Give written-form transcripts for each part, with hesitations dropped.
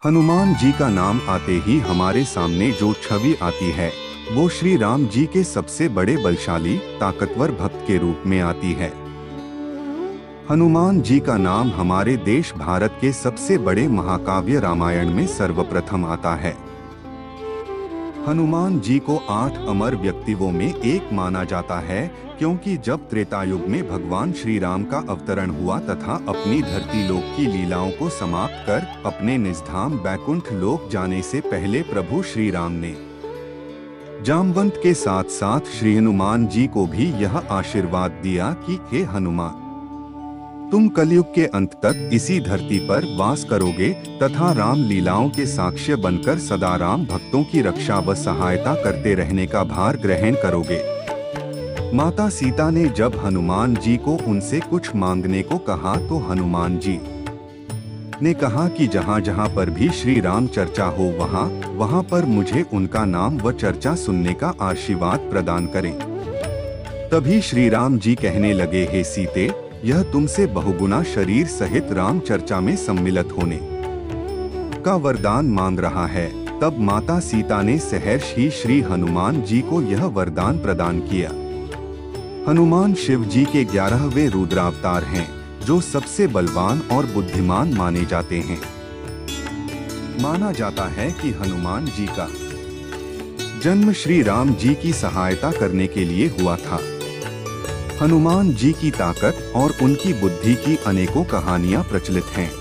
हनुमान जी का नाम आते ही हमारे सामने जो छवि आती है वो श्री राम जी के सबसे बड़े बलशाली ताकतवर भक्त के रूप में आती है। हनुमान जी का नाम हमारे देश भारत के सबसे बड़े महाकाव्य रामायण में सर्वप्रथम आता है। हनुमान जी को 8 अमर व्यक्तित्वों में एक माना जाता है, क्योंकि जब त्रेतायुग में भगवान श्री राम का अवतरण हुआ तथा अपनी धरती लोक की लीलाओं को समाप्त कर अपने निजधाम बैकुंठ लोक जाने से पहले प्रभु श्री राम ने जामवंत के साथ साथ श्री हनुमान जी को भी यह आशीर्वाद दिया कि हे हनुमान, तुम कलयुग के अंत तक इसी धरती पर वास करोगे तथा राम लीलाओं के साक्ष्य बनकर सदा राम भक्तों की रक्षा व सहायता करते रहने का भार ग्रहण करोगे। माता सीता ने जब हनुमान जी को उनसे कुछ मांगने को कहा तो हनुमान जी ने कहा कि जहाँ जहाँ पर भी श्री राम चर्चा हो वहाँ पर मुझे उनका नाम व चर्चा सुनने का आशीर्वाद प्रदान करें। तभी श्री राम जी कहने लगे, हे सीते, यह तुमसे बहुगुना शरीर सहित राम चर्चा में सम्मिलित होने का वरदान मांग रहा है। तब माता सीता ने सहर्ष ही श्री हनुमान जी को यह वरदान प्रदान किया। हनुमान शिव जी के 11वें रुद्रावतार हैं, जो सबसे बलवान और बुद्धिमान माने जाते हैं। माना जाता है कि हनुमान जी का जन्म श्री राम जी की सहायता करने के लिए हुआ था। हनुमान जी की ताकत और उनकी बुद्धि की अनेकों कहानियां प्रचलित हैं।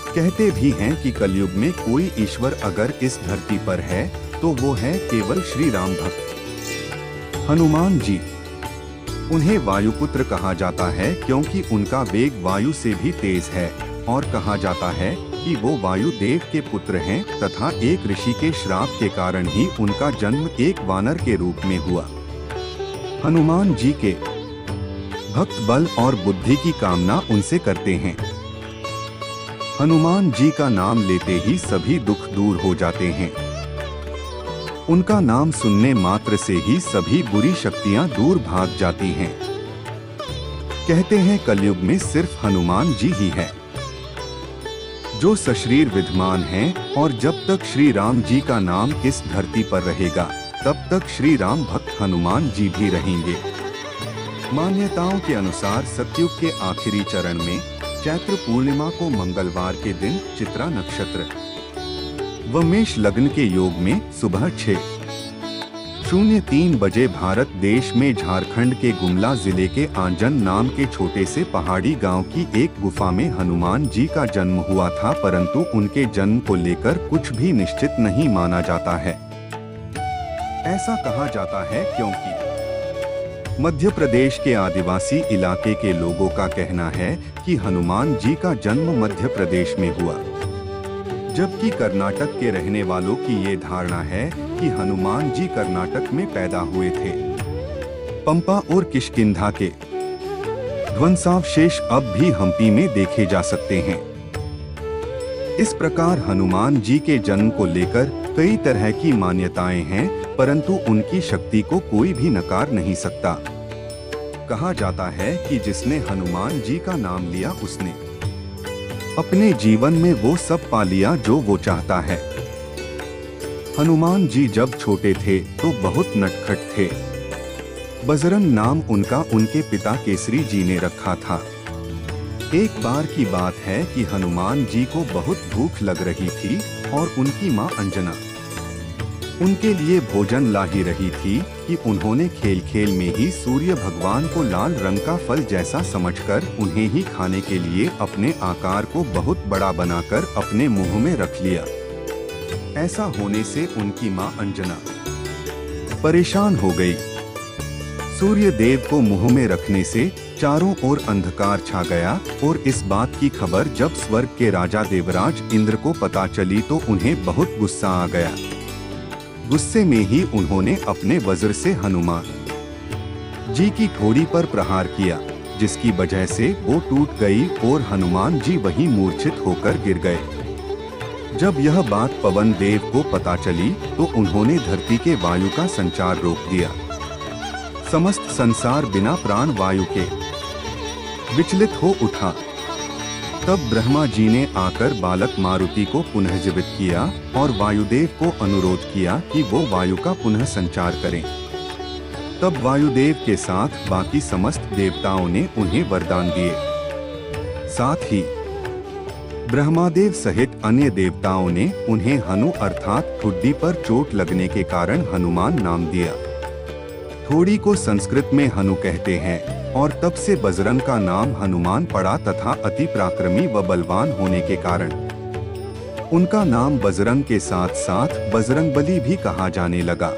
कहते भी हैं कि कलयुग में कोई ईश्वर अगर इस धरती पर है तो वो है केवल श्री राम भक्त हनुमान जी। उन्हें वायुपुत्र कहा जाता है क्योंकि उनका वेग वायु से भी तेज है, और कहा जाता है कि वो वायु देव के पुत्र हैं तथा एक ऋषि के श्राप के कारण ही उनका जन्म एक वानर के रूप में हुआ। हनुमान जी के भक्त बल और बुद्धि की कामना उनसे करते हैं। हनुमान जी का नाम लेते ही सभी दुख दूर हो जाते हैं। उनका नाम सुनने मात्र से ही सभी बुरी शक्तियां दूर भाग जाती हैं। कहते हैं कलयुग में सिर्फ हनुमान जी ही है जो सशरीर विद्यमान हैं, और जब तक श्री राम जी का नाम इस धरती पर रहेगा तब तक श्री राम भक्त हनुमान जी भी रहेंगे। मान्यताओं के अनुसार सतयुग के आखिरी चरण में चैत्र पूर्णिमा को मंगलवार के दिन चित्रा नक्षत्र व मेष लग्न के योग में सुबह 6:03 बजे भारत देश में झारखंड के गुमला जिले के आंजन नाम के छोटे से पहाड़ी गांव की एक गुफा में हनुमान जी का जन्म हुआ था, परंतु उनके जन्म को लेकर कुछ भी निश्चित नहीं माना जाता है। ऐसा कहा जाता है क्योंकि मध्य प्रदेश के आदिवासी इलाके के लोगों का कहना है कि हनुमान जी का जन्म मध्य प्रदेश में हुआ, जबकि कर्नाटक के रहने वालों की ये धारणा है कि हनुमान जी कर्नाटक में पैदा हुए थे। पंपा और किष्किंधा के ध्वंसावशेष अब भी हम्पी में देखे जा सकते हैं। इस प्रकार हनुमान जी के जन्म को लेकर कई तरह की मान्यताएं हैं, परंतु उनकी शक्ति को कोई भी नकार नहीं सकता। कहा जाता है कि जिसने हनुमान जी का नाम लिया उसने अपने जीवन में वो सब पा लिया जो वो चाहता है। हनुमान जी जब छोटे थे तो बहुत नटखट थे। बजरंग नाम उनका उनके पिता केसरी जी ने रखा था। एक बार की बात है कि हनुमान जी को बहुत भूख लग रही थी और उनकी माँ अंजना उनके लिए भोजन ला ही रही थी कि उन्होंने खेल खेल में ही सूर्य भगवान को लाल रंग का फल जैसा समझकर उन्हें ही खाने के लिए अपने आकार को बहुत बड़ा बनाकर अपने मुंह में रख लिया। ऐसा होने से उनकी मां अंजना परेशान हो गई। सूर्य देव को मुंह में रखने से चारों ओर अंधकार छा गया, और इस बात की खबर जब स्वर्ग के राजा देवराज इंद्र को पता चली तो उन्हें बहुत गुस्सा आ गया। गुस्से में ही उन्होंने अपने वज्र से हनुमान जी की ठोड़ी पर प्रहार किया, जिसकी वजह से वो टूट गई और हनुमान जी वहीं मूर्छित होकर गिर गए। जब यह बात पवन देव को पता चली तो उन्होंने धरती के वायु का संचार रोक दिया। समस्त संसार बिना प्राण वायु के विचलित हो उठा। तब ब्रह्मा जी ने आकर बालक मारुति को पुनः जीवित किया और वायुदेव को अनुरोध किया कि वो वायु का पुनः संचार करें। तब वायुदेव के साथ बाकी समस्त देवताओं ने उन्हें वरदान दिए। साथ ही ब्रह्मादेव सहित अन्य देवताओं ने उन्हें हनु अर्थात ठुड्डी पर चोट लगने के कारण हनुमान नाम दिया। थोड़ी को संस्कृत में हनु कहते हैं और तब से बजरंग का नाम हनुमान पड़ा तथा अति पराक्रमी व बलवान होने के कारण उनका नाम बजरंग के साथ साथ बजरंगबली भी कहा जाने लगा।